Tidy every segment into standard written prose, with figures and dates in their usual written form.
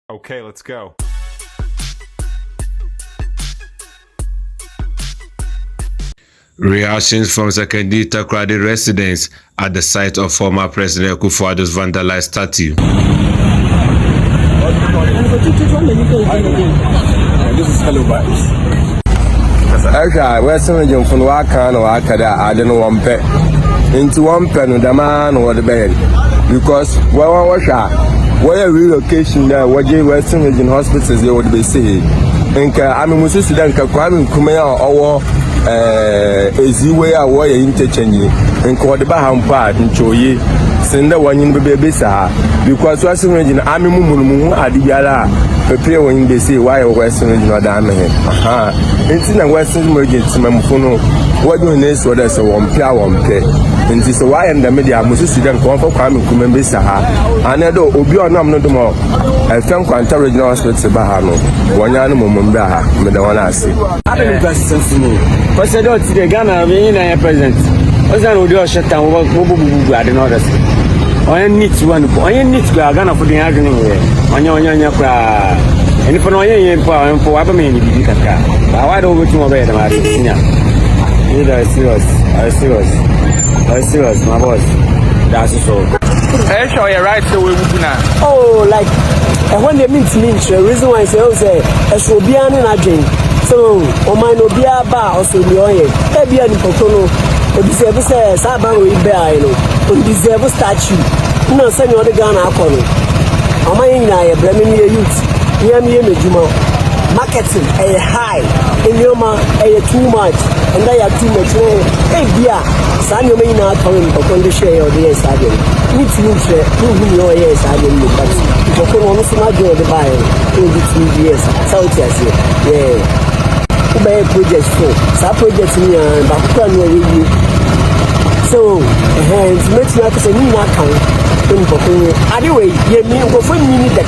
Okay, let's go. Reactions from Secondary Takoradi residents at the site of former President Akuffo-Addo's vandalized statue. This is Hello Vibes. Okay, Western region from Wakan or Akada, I don't know one pet. Into one pen with the man or the bed. Because where relocation there, what Western region hospitals they would be saying. I mean, Mrs. Danka Kwame Kumea or Eziwe or interchange and called the Baham part in Choye. Send the one in the baby, because Western region, I mean, Mumu Adiala, prepare when they say why Western region or damage. It's in a Western region, Mamuno, what do you need so that's a one pair one pay. And this is why in the media, Mrs. Sidan come for Kwame Kumembesa, and I do Obio Namno. I think Quanta Regional Hospital Bahano, one animal Mumbaha, Medana. I don't question to me. What's the dot to the Ghana being a president? What's that with your shut down? What I don't know. I need to one. I need to go Ghana for the agony. On your cry. And if I am for what I mean, you can car. Why don't we come away? I serious, my boss. That's so. I show you right so we will now. Oh, like when they meet me, the reason why I say, as will be an agent. So, on my no beer bar also the oil. Maybe an Pocono, a deserve Saban will bear, on deserve statue. No, send you the gun alcohol. On my Bremen youth, near me, Juma. Marketing a high, in your man a too much, and they are too much. Hey, dear, son, you may not come upon the share of the yes, I did. Need to know yes, I didn't look at you. For almost not do the buy in the 2 years. South yes, yeah. Buy projects for some projects me and back with you. So, hands makes not a new account. Anyway, you mean go for me that.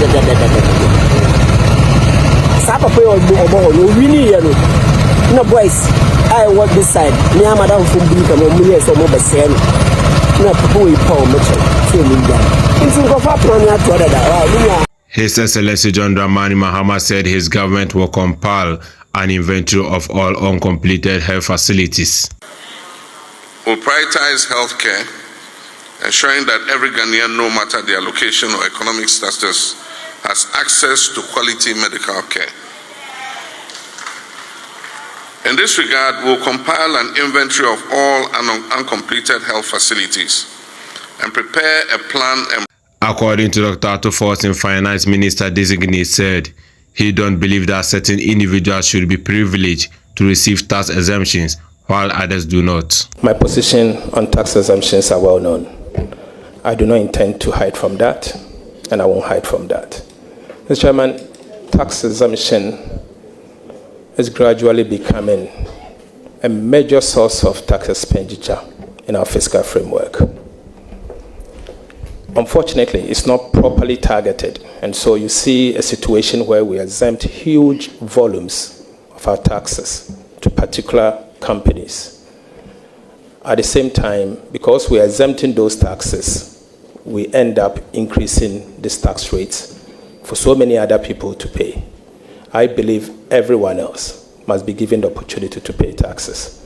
Sapa pay or really yellow. No boys, I work this side. Near Madame from Bingham or Millions or Mobile Sen. No, Paul Mitchell. His Excellency John Dramani Mahama said his government will compile an inventory of all uncompleted health facilities. We'll prioritize healthcare, ensuring that every Ghanaian, no matter their location or economic status, has access to quality medical care. In this regard, we'll compile an inventory of all uncompleted health facilities and prepare a plan. According to Dr. Ato Forson, Finance Minister designate said he don't believe that certain individuals should be privileged to receive tax exemptions while others do not. My position on tax exemptions are well known. I do not intend to hide from that, and I won't hide from that. Mr. Chairman, tax exemption is gradually becoming a major source of tax expenditure in our fiscal framework. Unfortunately, it's not properly targeted, and so you see a situation where we exempt huge volumes of our taxes to particular companies. At the same time, because we are exempting those taxes, we end up increasing these tax rates for so many other people to pay. I believe everyone else must be given the opportunity to pay taxes.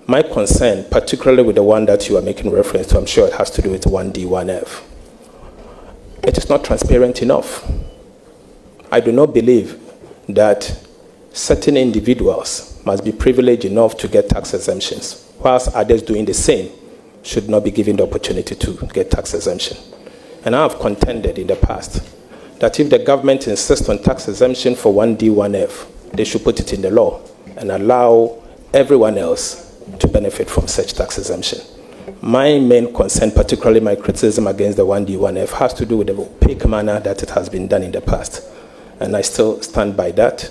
My concern, particularly with the one that you are making reference to, I'm sure it has to do with 1D, 1F. It is not transparent enough. I do not believe that certain individuals must be privileged enough to get tax exemptions, whilst others doing the same should not be given the opportunity to get tax exemption. And I have contended in the past that if the government insists on tax exemption for 1D, 1F, they should put it in the law and allow everyone else to benefit from such tax exemption. My main concern, particularly my criticism against the 1D, 1F, has to do with the opaque manner that it has been done in the past. And I still stand by that.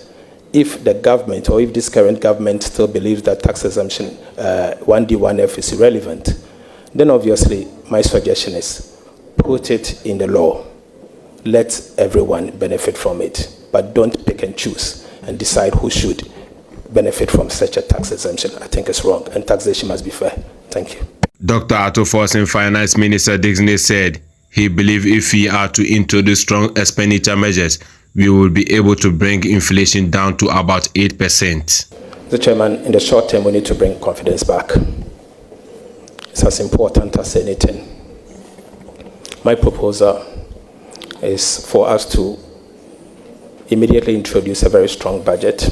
If the government, or if this current government still believes that tax exemption 1D, 1F is irrelevant, then obviously my suggestion is put it in the law. Let everyone benefit from it, but don't pick and choose and decide who should benefit from such a tax exemption. I think it's wrong, and taxation must be fair. Thank you. Dr. Ato Forson, Finance Minister designate, said He believes if we are to introduce strong expenditure measures, we will be able to bring inflation down to about 8%. Mr. Chairman, in the short term, we need to bring confidence back. It's as important as anything. My proposal is for us to immediately introduce a very strong budget,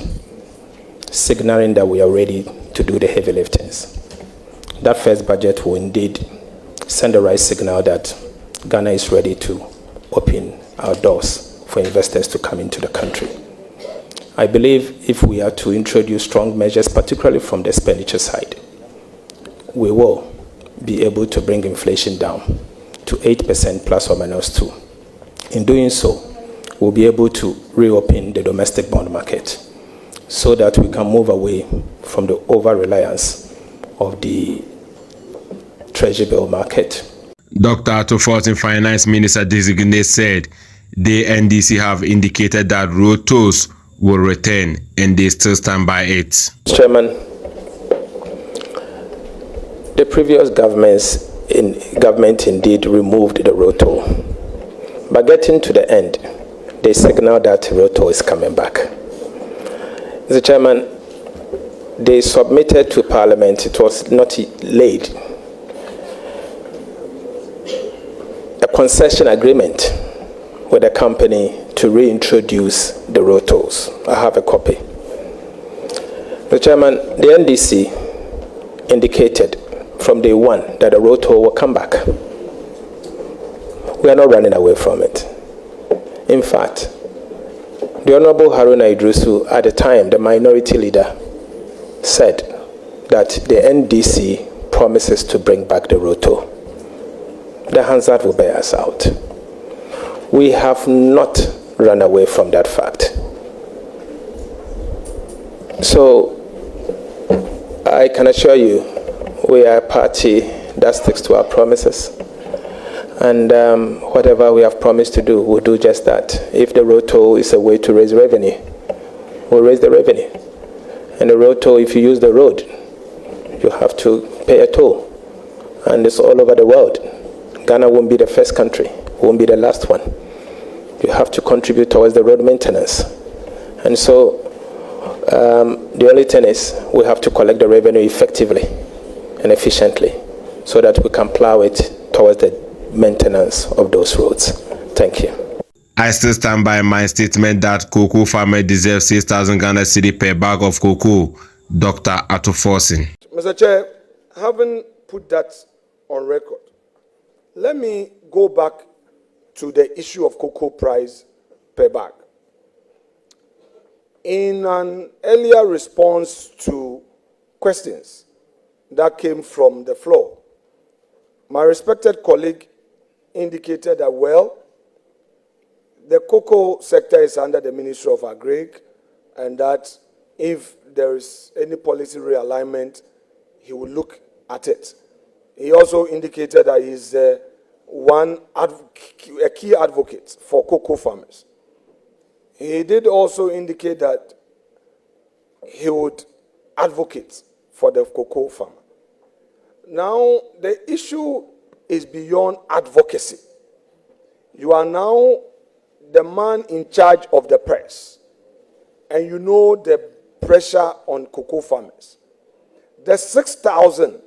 signaling that we are ready to do the heavy liftings. That first budget will indeed send the right signal that Ghana is ready to open our doors for investors to come into the country. I believe if we are to introduce strong measures, particularly from the expenditure side, we will be able to bring inflation down to 8% plus or minus 2. In doing so, we'll be able to reopen the domestic bond market so that we can move away from the over-reliance of the treasury bill market. Dr. Ato Forson, Finance Minister Designate, said the NDC have indicated that road tolls will return and they still stand by it. Chairman, the previous government indeed removed the road toll. But getting to the end, they signaled that road toll is coming back. Mr. Chairman, they submitted to Parliament, it was not late, a concession agreement with the company to reintroduce the road tolls. I have a copy. Mr. Chairman, the NDC indicated from day one that the road toll will come back. We are not running away from it. In fact, the Honorable Haruna Idrisu, at the time, the minority leader, said that the NDC promises to bring back the road toll. The Hansard will bear us out. We have not run away from that fact. So, I can assure you, we are a party that sticks to our promises. And whatever we have promised to do, we'll do just that. If the road toll is a way to raise revenue, we'll raise the revenue. And the road toll, if you use the road, you have to pay a toll. And it's all over the world. Ghana won't be the first country, won't be the last one. You have to contribute towards the road maintenance. And so the only thing is we have to collect the revenue effectively and efficiently so that we can plow it towards the maintenance of those roads. Thank you. I still stand by my statement that cocoa farmer deserves 6,000 Ghana cedi per bag of cocoa. Dr. Ato Forson. Mr. Chair, having put that on record, let me go back to the issue of cocoa price per bag. In an earlier response to questions that came from the floor, my respected colleague indicated that, well, the cocoa sector is under the Ministry of Agric, and that if there is any policy realignment, he will look at it. He also indicated that he's a key advocate for cocoa farmers. He did also indicate that he would advocate for the cocoa farmer. Now, the issue is beyond advocacy. You are now the man in charge of the press, and you know the pressure on cocoa farmers. The 6,000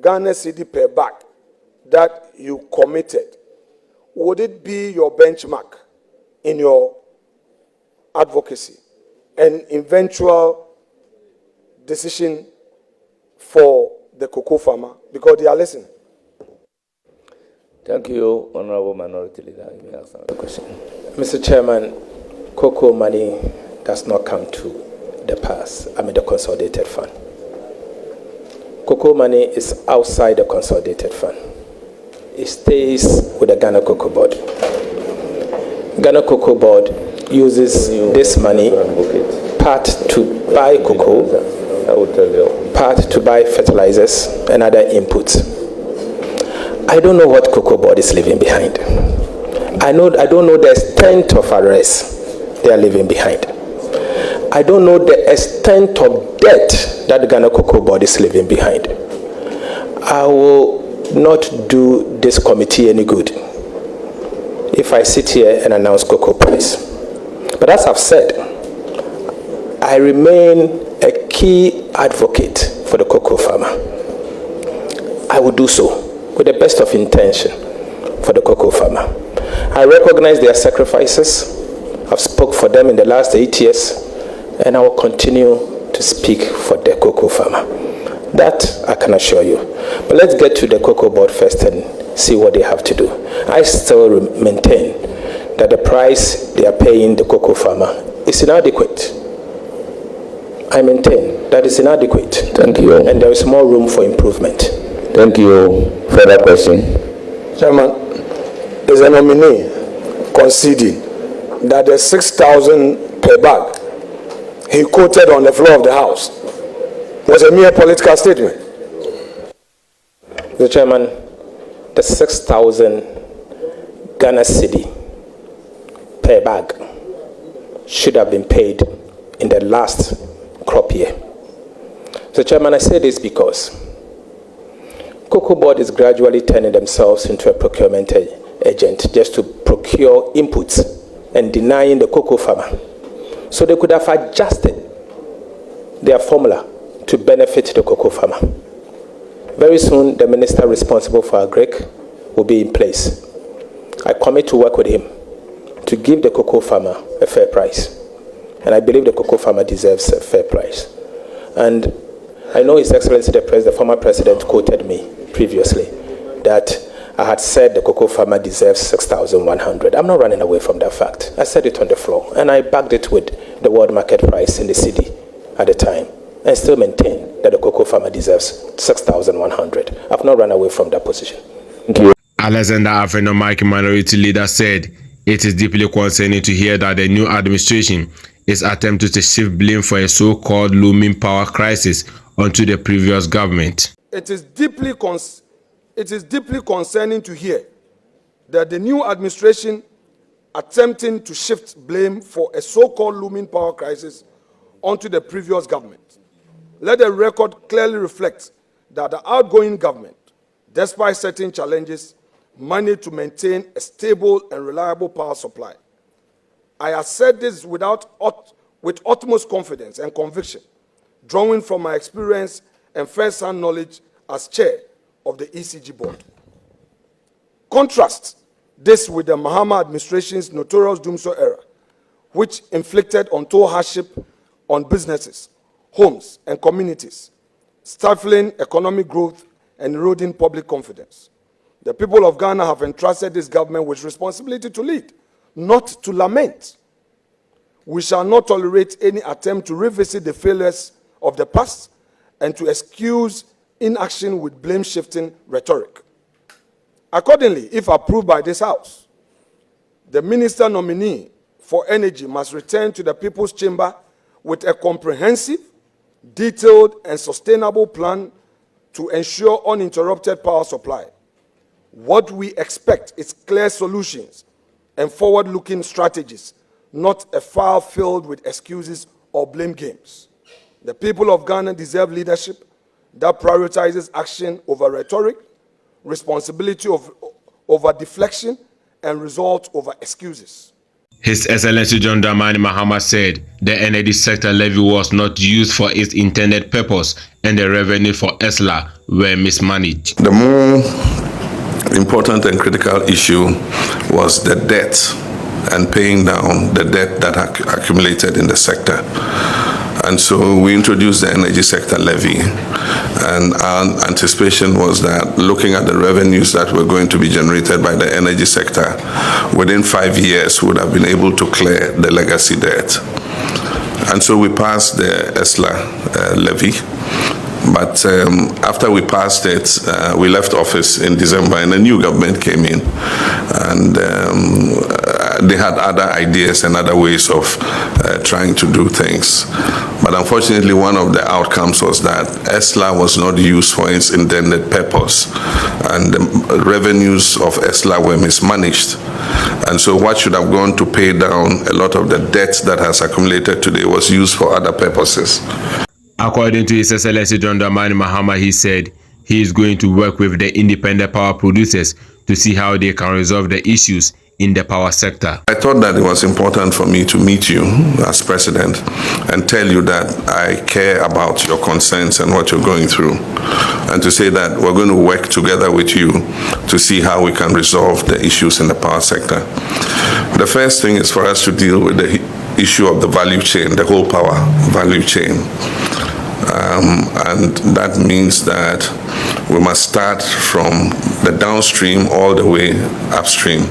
Ghana cedi per bag that you committed, would it be your benchmark in your advocacy and eventual decision for the cocoa farmer? Because they are listening. Thank you, Honorable Minority Leader. You may ask another question. Mr. Chairman, cocoa money does not come to the consolidated fund. Cocoa money is outside the consolidated fund. It stays with the Ghana Cocoa Board. Ghana Cocoa Board uses this money part to buy cocoa, part to buy fertilizers and other inputs. I don't know what Cocoa Board is leaving behind. I don't know the extent of arrests they are leaving behind. I don't know the extent of debt that the Ghana Cocoa Board is leaving behind. I will not do this committee any good if I sit here and announce cocoa price. But as I've said, I remain a key advocate for the cocoa farmer. I will do so with the best of intention for the cocoa farmer. I recognize their sacrifices. I've spoke for them in the last 8 years, and I will continue to speak for the cocoa farmer. That I can assure you. But let's get to the cocoa board first and see what they have to do. I still maintain that the price they are paying the cocoa farmer is inadequate. I maintain that is inadequate. Thank you. And there is more room for improvement. Thank you. Further question. Chairman, is a nominee conceding that the 6,000 per bag he quoted on the floor of the House was a mere political statement? Mr. Chairman, the 6,000 Ghana cedi per bag should have been paid in the last crop year. Mr. Chairman, I say this because Cocoa Board is gradually turning themselves into a procurement agent just to procure inputs and denying the cocoa farmer. So they could have adjusted their formula to benefit the cocoa farmer. Very soon, the minister responsible for agric will be in place. I commit to work with him to give the cocoa farmer a fair price. And I believe the cocoa farmer deserves a fair price. And I know His Excellency the former president quoted me previously that I had said the cocoa farmer deserves 6,100. I'm not running away from that fact. I said it on the floor, and I backed it with the world market price in the city at the time, and still maintain that the cocoa farmer deserves 6,100. I've not run away from that position. Thank you. Alexander Afenomike, minority leader, said it is deeply concerning to hear that the new administration is attempting to shift blame for a so-called looming power crisis onto the previous government. It is deeply concerning to hear that the new administration attempting to shift blame for a so-called looming power crisis onto the previous government. Let the record clearly reflect that the outgoing government, despite certain challenges, managed to maintain a stable and reliable power supply. I have said this with utmost confidence and conviction, drawing from my experience and first-hand knowledge as chair of the ECG board. Contrast this with the Mahama administration's notorious doomsday era, which inflicted untold hardship on businesses, homes, and communities, stifling economic growth and eroding public confidence. The people of Ghana have entrusted this government with responsibility to lead, not to lament. We shall not tolerate any attempt to revisit the failures of the past and to excuse inaction with blame-shifting rhetoric. Accordingly, if approved by this House, the minister nominee for energy must return to the People's Chamber with a comprehensive, detailed, and sustainable plan to ensure uninterrupted power supply. What we expect is clear solutions and forward-looking strategies, not a file filled with excuses or blame games. The people of Ghana deserve leadership that prioritizes action over rhetoric, responsibility over deflection, and result over excuses. His Excellency John Dramani Mahama said the energy sector levy was not used for its intended purpose and the revenue for ESLA were mismanaged. The more important and critical issue was the debt and paying down the debt that accumulated in the sector. And so we introduced the energy sector levy, and our anticipation was that looking at the revenues that were going to be generated by the energy sector, within 5 years we would have been able to clear the legacy debt. And so we passed the ESLA levy. But after we passed it, we left office in December and a new government came in. And they had other ideas and other ways of trying to do things. But unfortunately, one of the outcomes was that ESLA was not used for its intended purpose. And the revenues of ESLA were mismanaged. And so what should have gone to pay down a lot of the debt that has accumulated today was used for other purposes. According to His Excellency John Dramani Mahama, he said he is going to work with the independent power producers to see how they can resolve the issues in the power sector. I thought that it was important for me to meet you as president and tell you that I care about your concerns and what you're going through, and to say that we're going to work together with you to see how we can resolve the issues in the power sector. The first thing is for us to deal with the issue of the value chain, the whole power value chain. And that means that we must start from the downstream all the way upstream.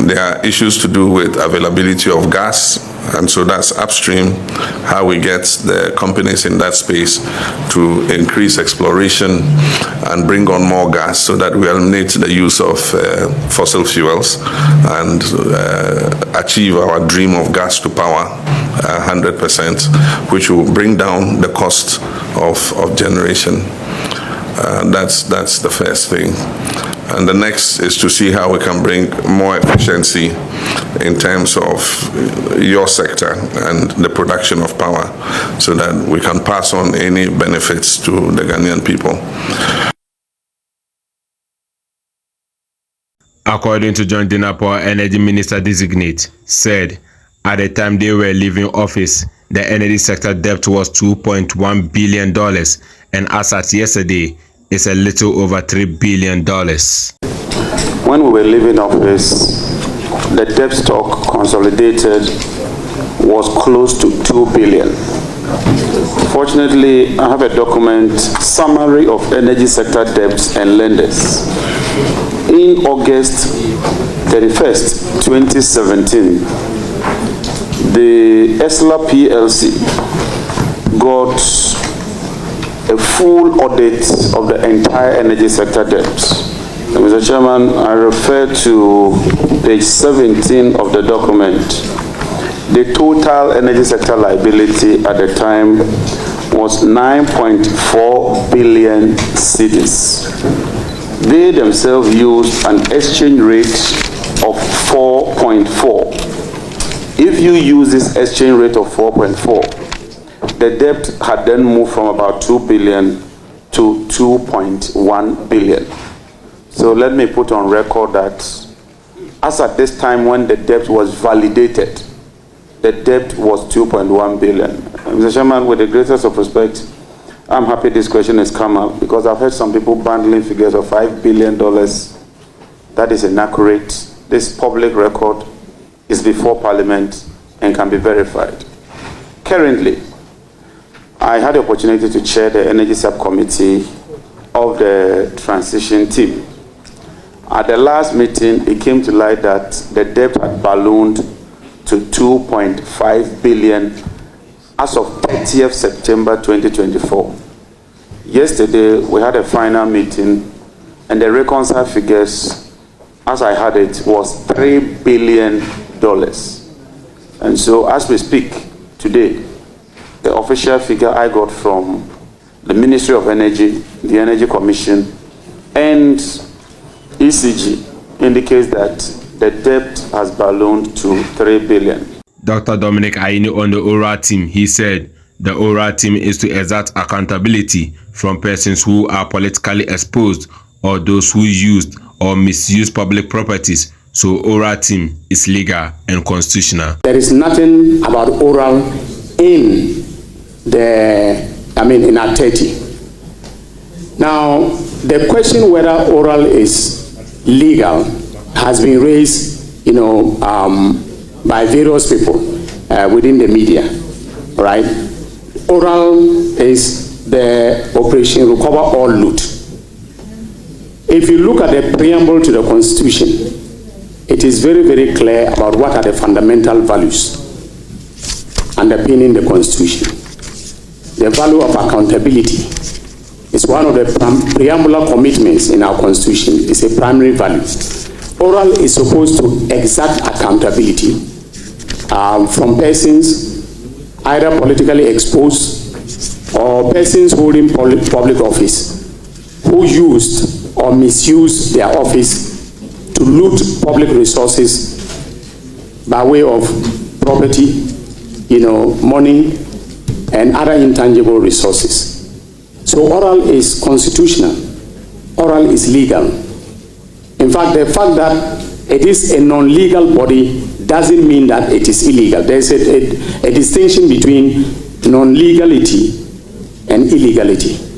There are issues to do with availability of gas, and so that's upstream, how we get the companies in that space to increase exploration and bring on more gas so that we eliminate the use of fossil fuels and achieve our dream of gas to power 100%, which will bring down the cost of generation. That's the first thing. And the next is to see how we can bring more efficiency in terms of your sector and the production of power so that we can pass on any benefits to the Ghanaian people. According to John Jinapor, Energy Minister Designate, said at the time they were leaving office, the energy sector debt was $2.1 billion, and as at yesterday, it's a little over $3 billion. When we were leaving office, the debt stock consolidated was close to $2 billion. Fortunately, I have a document, summary of energy sector debts and lenders. In August 31st, 2017, the ESLA PLC got a full audit of the entire energy sector debts. And Mr. Chairman, I refer to page 17 of the document. The total energy sector liability at the time was 9.4 billion cedis. They themselves used an exchange rate of 4.4. If you use this exchange rate of 4.4, the debt had then moved from about 2 billion to 2.1 billion. So let me put on record that as at this time when the debt was validated, the debt was 2.1 billion. Mr. Chairman, with the greatest of respect, I'm happy this question has come up because I've heard some people bundling figures of $5 billion. That is inaccurate. This public record is before Parliament and can be verified. Currently, I had the opportunity to chair the Energy Subcommittee of the transition team. At the last meeting, it came to light that the debt had ballooned to 2.5 billion as of 30th September 2024. Yesterday, we had a final meeting, and the reconciled figures, as I had it, was $3 billion. And so, as we speak today, the official figure I got from the Ministry of Energy, the Energy Commission, and ECG indicates that the debt has ballooned to 3 billion. Dr. Dominic Aini on the ORA team, he said the ORA team is to exact accountability from persons who are politically exposed or those who used or misused public properties. So ORA team is legal and constitutional. There is nothing about oral in in Act 30. Now, the question whether oral is legal has been raised, by various people within the media, right? Oral is the operation recover all loot. If you look at the preamble to the Constitution, it is very, very clear about what are the fundamental values underpinning the Constitution. The value of accountability is one of the preambular commitments in our Constitution. It's a primary value. Oral is supposed to exact accountability from persons either politically exposed or persons holding public office who used or misused their office to loot public resources by way of property, money, and other intangible resources. So oral is constitutional. Oral is legal. In fact, the fact that it is a non-legal body doesn't mean that it is illegal. There's a distinction between non-legality and illegality.